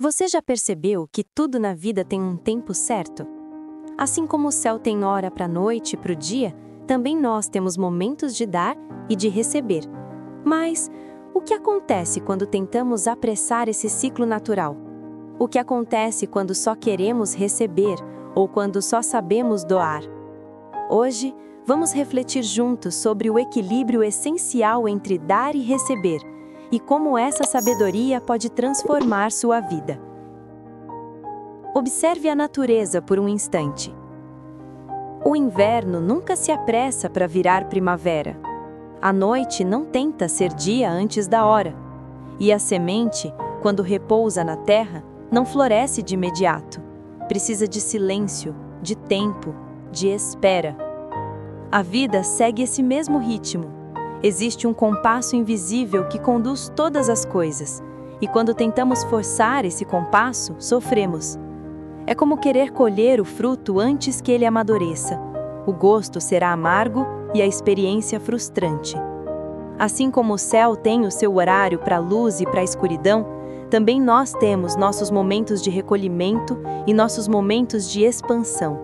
Você já percebeu que tudo na vida tem um tempo certo? Assim como o céu tem hora para a noite e para o dia, também nós temos momentos de dar e de receber. Mas o que acontece quando tentamos apressar esse ciclo natural? O que acontece quando só queremos receber ou quando só sabemos doar? Hoje, vamos refletir juntos sobre o equilíbrio essencial entre dar e receber, e como essa sabedoria pode transformar sua vida. Observe a natureza por um instante. O inverno nunca se apressa para virar primavera. A noite não tenta ser dia antes da hora. E a semente, quando repousa na terra, não floresce de imediato. Precisa de silêncio, de tempo, de espera. A vida segue esse mesmo ritmo. Existe um compasso invisível que conduz todas as coisas, e quando tentamos forçar esse compasso, sofremos. É como querer colher o fruto antes que ele amadureça. O gosto será amargo e a experiência frustrante. Assim como o céu tem o seu horário para a luz e para a escuridão, também nós temos nossos momentos de recolhimento e nossos momentos de expansão.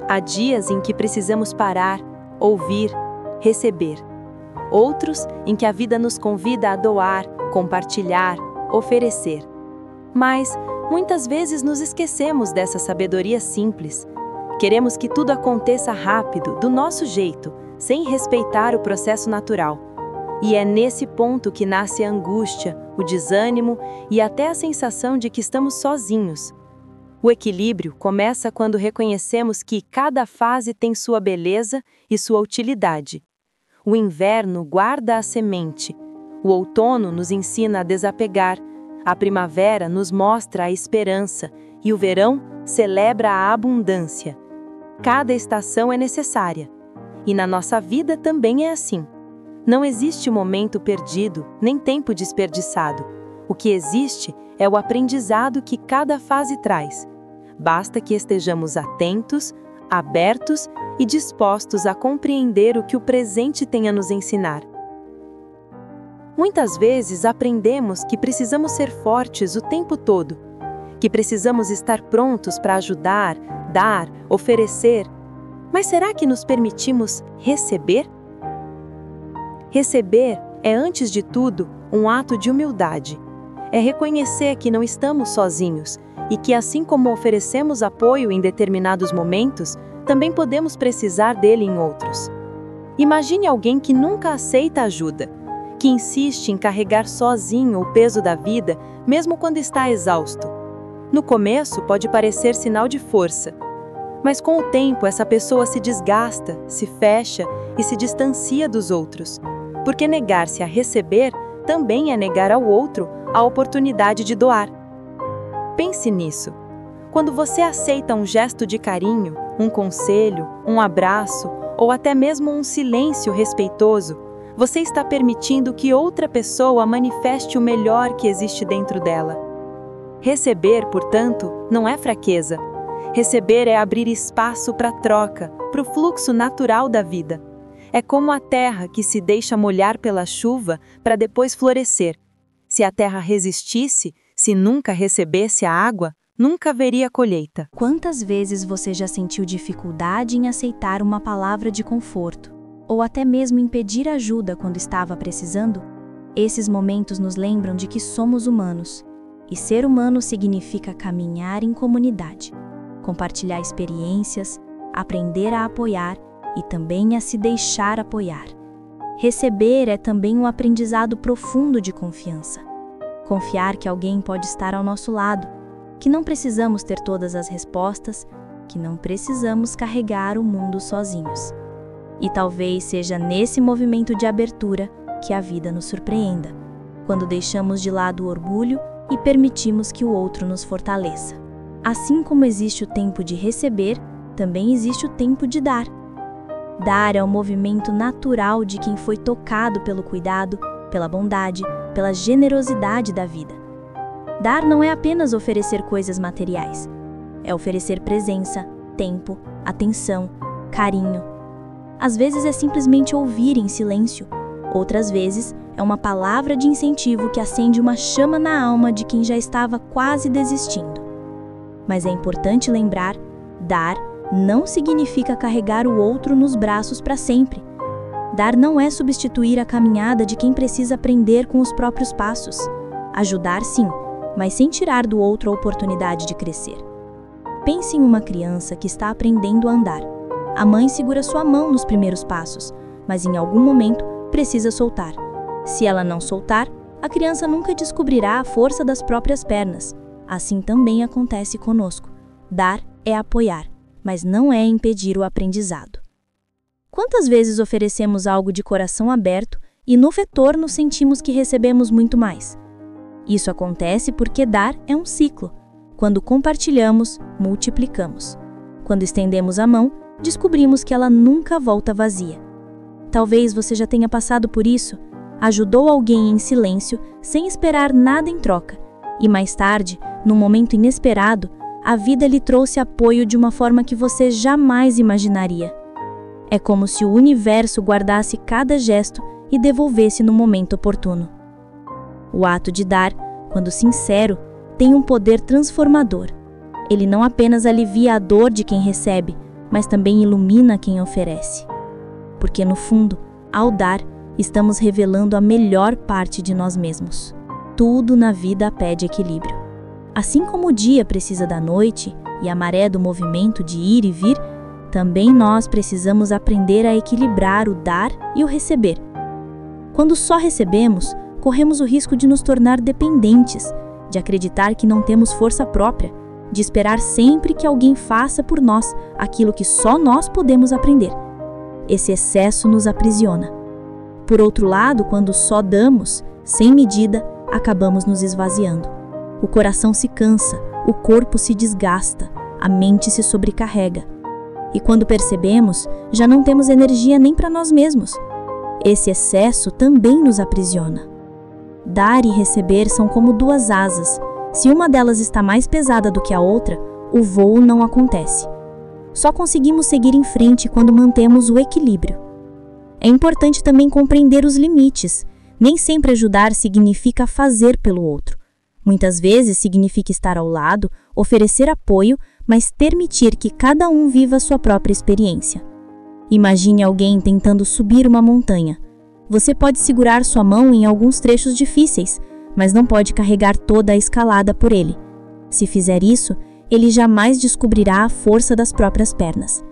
Há dias em que precisamos parar, ouvir, receber. Outros em que a vida nos convida a doar, compartilhar, oferecer. Mas, muitas vezes nos esquecemos dessa sabedoria simples. Queremos que tudo aconteça rápido, do nosso jeito, sem respeitar o processo natural. E é nesse ponto que nasce a angústia, o desânimo e até a sensação de que estamos sozinhos. O equilíbrio começa quando reconhecemos que cada fase tem sua beleza e sua utilidade. O inverno guarda a semente, o outono nos ensina a desapegar, a primavera nos mostra a esperança e o verão celebra a abundância. Cada estação é necessária. E na nossa vida também é assim. Não existe momento perdido, nem tempo desperdiçado. O que existe é o aprendizado que cada fase traz. Basta que estejamos atentos, abertos e dispostos a compreender o que o presente tem a nos ensinar. Muitas vezes aprendemos que precisamos ser fortes o tempo todo, que precisamos estar prontos para ajudar, dar, oferecer. Mas será que nos permitimos receber? Receber é, antes de tudo, um ato de humildade. É reconhecer que não estamos sozinhos e que, assim como oferecemos apoio em determinados momentos, também podemos precisar dele em outros. Imagine alguém que nunca aceita ajuda, que insiste em carregar sozinho o peso da vida, mesmo quando está exausto. No começo pode parecer sinal de força, mas com o tempo essa pessoa se desgasta, se fecha e se distancia dos outros, porque negar-se a receber também é negar ao outro a oportunidade de doar. Pense nisso. Quando você aceita um gesto de carinho, um conselho, um abraço ou até mesmo um silêncio respeitoso, você está permitindo que outra pessoa manifeste o melhor que existe dentro dela. Receber, portanto, não é fraqueza. Receber é abrir espaço para a troca, para o fluxo natural da vida. É como a terra que se deixa molhar pela chuva para depois florescer. Se a terra resistisse, se nunca recebesse a água, nunca haveria colheita. Quantas vezes você já sentiu dificuldade em aceitar uma palavra de conforto, ou até mesmo em pedir ajuda quando estava precisando? Esses momentos nos lembram de que somos humanos, e ser humano significa caminhar em comunidade, compartilhar experiências, aprender a apoiar e também a se deixar apoiar. Receber é também um aprendizado profundo de confiança. Confiar que alguém pode estar ao nosso lado, que não precisamos ter todas as respostas, que não precisamos carregar o mundo sozinhos. E talvez seja nesse movimento de abertura que a vida nos surpreenda, quando deixamos de lado o orgulho e permitimos que o outro nos fortaleça. Assim como existe o tempo de receber, também existe o tempo de dar. Dar é o movimento natural de quem foi tocado pelo cuidado, pela bondade, pela generosidade da vida. Dar não é apenas oferecer coisas materiais. É oferecer presença, tempo, atenção, carinho. Às vezes é simplesmente ouvir em silêncio, Outras vezes, é uma palavra de incentivo que acende uma chama na alma de quem já estava quase desistindo. Mas é importante lembrar, dar não significa carregar o outro nos braços para sempre. Dar não é substituir a caminhada de quem precisa aprender com os próprios passos. Ajudar sim, mas sem tirar do outro a oportunidade de crescer. Pense em uma criança que está aprendendo a andar. A mãe segura sua mão nos primeiros passos, mas em algum momento precisa soltar. Se ela não soltar, a criança nunca descobrirá a força das próprias pernas. Assim também acontece conosco. Dar é apoiar, mas não é impedir o aprendizado. Quantas vezes oferecemos algo de coração aberto e no retorno sentimos que recebemos muito mais? Isso acontece porque dar é um ciclo. Quando compartilhamos, multiplicamos. Quando estendemos a mão, descobrimos que ela nunca volta vazia. Talvez você já tenha passado por isso. Ajudou alguém em silêncio, sem esperar nada em troca. E mais tarde, num momento inesperado, a vida lhe trouxe apoio de uma forma que você jamais imaginaria. É como se o universo guardasse cada gesto e devolvesse no momento oportuno. O ato de dar, quando sincero, tem um poder transformador. Ele não apenas alivia a dor de quem recebe, mas também ilumina quem oferece. Porque no fundo, ao dar, estamos revelando a melhor parte de nós mesmos. Tudo na vida pede equilíbrio. Assim como o dia precisa da noite e a maré do movimento de ir e vir, também nós precisamos aprender a equilibrar o dar e o receber. Quando só recebemos, corremos o risco de nos tornar dependentes, de acreditar que não temos força própria, de esperar sempre que alguém faça por nós aquilo que só nós podemos aprender. Esse excesso nos aprisiona. Por outro lado, quando só damos, sem medida, acabamos nos esvaziando. O coração se cansa, o corpo se desgasta, a mente se sobrecarrega. E quando percebemos, já não temos energia nem para nós mesmos. Esse excesso também nos aprisiona. Dar e receber são como duas asas. Se uma delas está mais pesada do que a outra, o voo não acontece. Só conseguimos seguir em frente quando mantemos o equilíbrio. É importante também compreender os limites. Nem sempre ajudar significa fazer pelo outro. Muitas vezes significa estar ao lado, oferecer apoio, mas permitir que cada um viva a sua própria experiência. Imagine alguém tentando subir uma montanha. Você pode segurar sua mão em alguns trechos difíceis, mas não pode carregar toda a escalada por ele. Se fizer isso, ele jamais descobrirá a força das próprias pernas.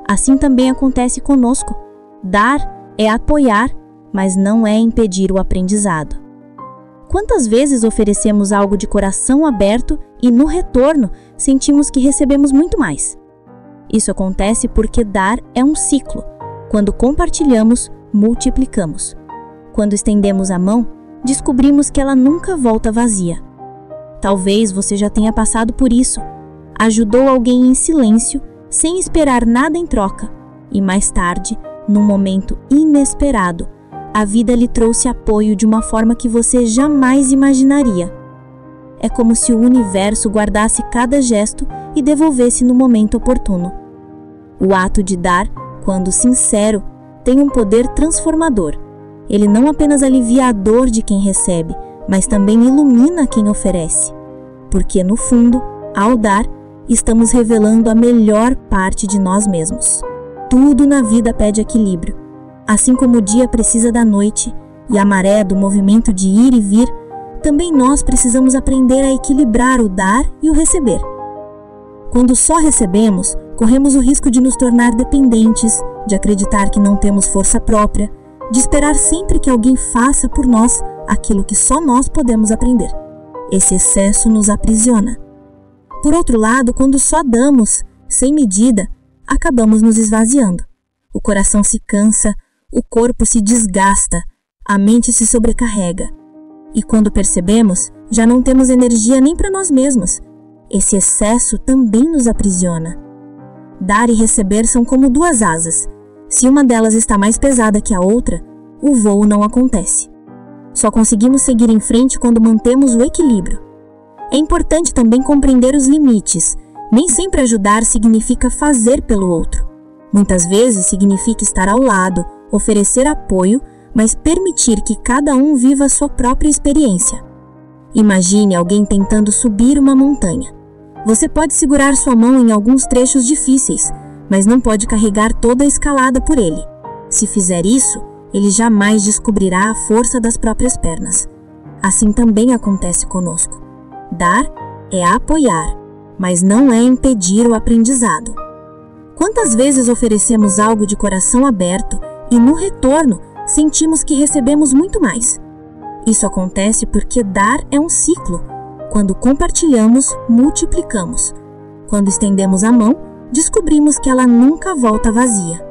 Assim também acontece conosco. Dar é apoiar, mas não é impedir o aprendizado. Quantas vezes oferecemos algo de coração aberto e, no retorno, sentimos que recebemos muito mais? Isso acontece porque dar é um ciclo. Quando compartilhamos, multiplicamos. Quando estendemos a mão, descobrimos que ela nunca volta vazia. Talvez você já tenha passado por isso. Ajudou alguém em silêncio, sem esperar nada em troca. E mais tarde, num momento inesperado, a vida lhe trouxe apoio de uma forma que você jamais imaginaria. É como se o universo guardasse cada gesto e devolvesse no momento oportuno. O ato de dar, quando sincero, tem um poder transformador. Ele não apenas alivia a dor de quem recebe, mas também ilumina quem oferece. Porque, no fundo, ao dar, estamos revelando a melhor parte de nós mesmos. Tudo na vida pede equilíbrio. Assim como o dia precisa da noite e a maré do movimento de ir e vir, também nós precisamos aprender a equilibrar o dar e o receber. Quando só recebemos, corremos o risco de nos tornar dependentes, de acreditar que não temos força própria, de esperar sempre que alguém faça por nós aquilo que só nós podemos aprender. Esse excesso nos aprisiona. Por outro lado, quando só damos, sem medida, acabamos nos esvaziando. O coração se cansa, o corpo se desgasta, a mente se sobrecarrega. E quando percebemos, já não temos energia nem para nós mesmos. Esse excesso também nos aprisiona. Dar e receber são como duas asas. Se uma delas está mais pesada que a outra, o voo não acontece. Só conseguimos seguir em frente quando mantemos o equilíbrio. É importante também compreender os limites. Nem sempre ajudar significa fazer pelo outro. Muitas vezes significa estar ao lado, oferecer apoio, mas permitir que cada um viva a sua própria experiência. Imagine alguém tentando subir uma montanha. Você pode segurar sua mão em alguns trechos difíceis, mas não pode carregar toda a escalada por ele. Se fizer isso, ele jamais descobrirá a força das próprias pernas. Assim também acontece conosco. Dar é apoiar, mas não é impedir o aprendizado. Quantas vezes oferecemos algo de coração aberto e, no retorno, sentimos que recebemos muito mais? Isso acontece porque dar é um ciclo. Quando compartilhamos, multiplicamos. Quando estendemos a mão, descobrimos que ela nunca volta vazia.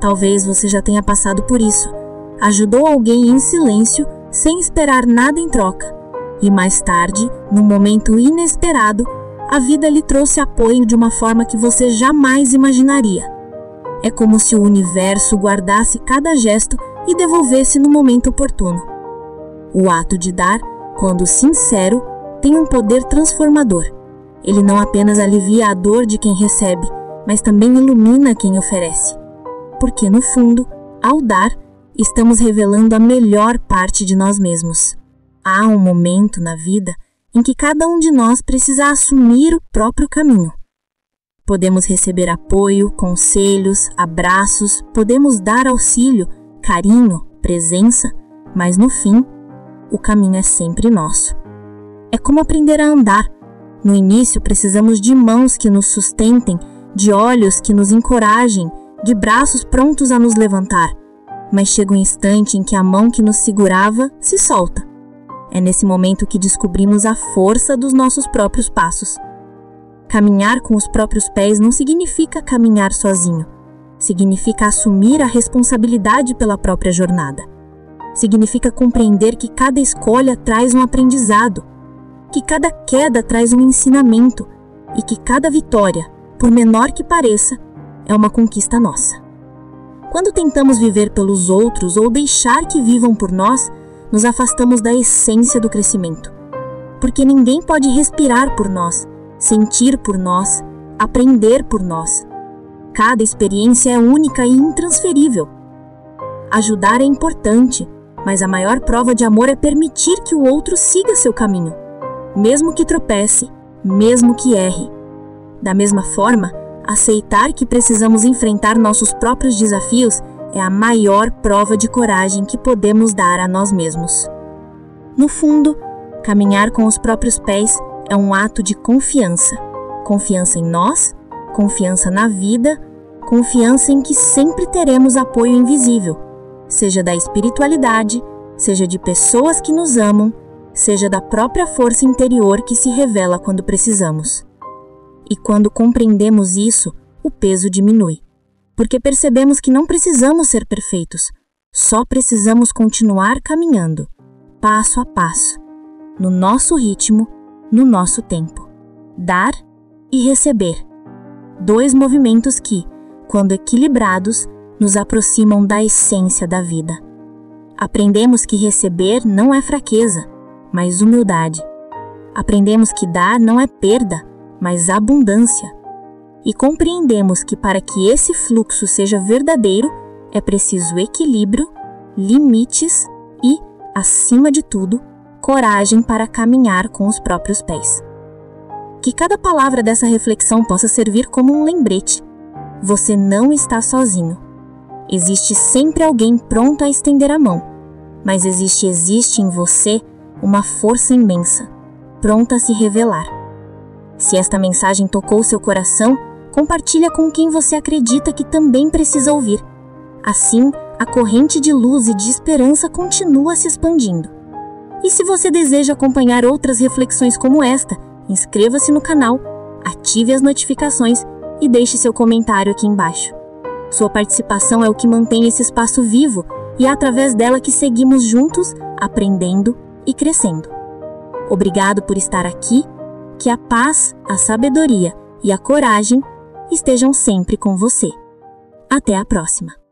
Talvez você já tenha passado por isso. Ajudou alguém em silêncio, sem esperar nada em troca. E mais tarde, num momento inesperado, a vida lhe trouxe apoio de uma forma que você jamais imaginaria. É como se o universo guardasse cada gesto e devolvesse no momento oportuno. O ato de dar, quando sincero, tem um poder transformador. Ele não apenas alivia a dor de quem recebe, mas também ilumina quem oferece. Porque, no fundo, ao dar, estamos revelando a melhor parte de nós mesmos. Há um momento na vida em que cada um de nós precisa assumir o próprio caminho. Podemos receber apoio, conselhos, abraços, podemos dar auxílio, carinho, presença, mas no fim, o caminho é sempre nosso. É como aprender a andar. No início, precisamos de mãos que nos sustentem, de olhos que nos encorajem, de braços prontos a nos levantar. Mas chega um instante em que a mão que nos segurava se solta. É nesse momento que descobrimos a força dos nossos próprios passos. Caminhar com os próprios pés não significa caminhar sozinho. Significa assumir a responsabilidade pela própria jornada. Significa compreender que cada escolha traz um aprendizado, que cada queda traz um ensinamento e que cada vitória, por menor que pareça, é uma conquista nossa. Quando tentamos viver pelos outros ou deixar que vivam por nós, nos afastamos da essência do crescimento. Porque ninguém pode respirar por nós, sentir por nós, aprender por nós. Cada experiência é única e intransferível. Ajudar é importante, mas a maior prova de amor é permitir que o outro siga seu caminho, mesmo que tropece, mesmo que erre. Da mesma forma, aceitar que precisamos enfrentar nossos próprios desafios é a maior prova de coragem que podemos dar a nós mesmos. No fundo, caminhar com os próprios pés é um ato de confiança. Confiança em nós, confiança na vida, confiança em que sempre teremos apoio invisível, seja da espiritualidade, seja de pessoas que nos amam, seja da própria força interior que se revela quando precisamos. E quando compreendemos isso, o peso diminui. Porque percebemos que não precisamos ser perfeitos, só precisamos continuar caminhando, passo a passo, no nosso ritmo, no nosso tempo. Dar e receber. Dois movimentos que, quando equilibrados, nos aproximam da essência da vida. Aprendemos que receber não é fraqueza, mas humildade. Aprendemos que dar não é perda, mas abundância. E compreendemos que para que esse fluxo seja verdadeiro, é preciso equilíbrio, limites e, acima de tudo, coragem para caminhar com os próprios pés. Que cada palavra dessa reflexão possa servir como um lembrete. Você não está sozinho. Existe sempre alguém pronto a estender a mão, mas existe em você uma força imensa, pronta a se revelar. Se esta mensagem tocou seu coração, compartilha com quem você acredita que também precisa ouvir. Assim, a corrente de luz e de esperança continua se expandindo. E se você deseja acompanhar outras reflexões como esta, inscreva-se no canal, ative as notificações e deixe seu comentário aqui embaixo. Sua participação é o que mantém esse espaço vivo e é através dela que seguimos juntos, aprendendo e crescendo. Obrigado por estar aqui, que a paz, a sabedoria e a coragem estejam sempre com você. Até a próxima!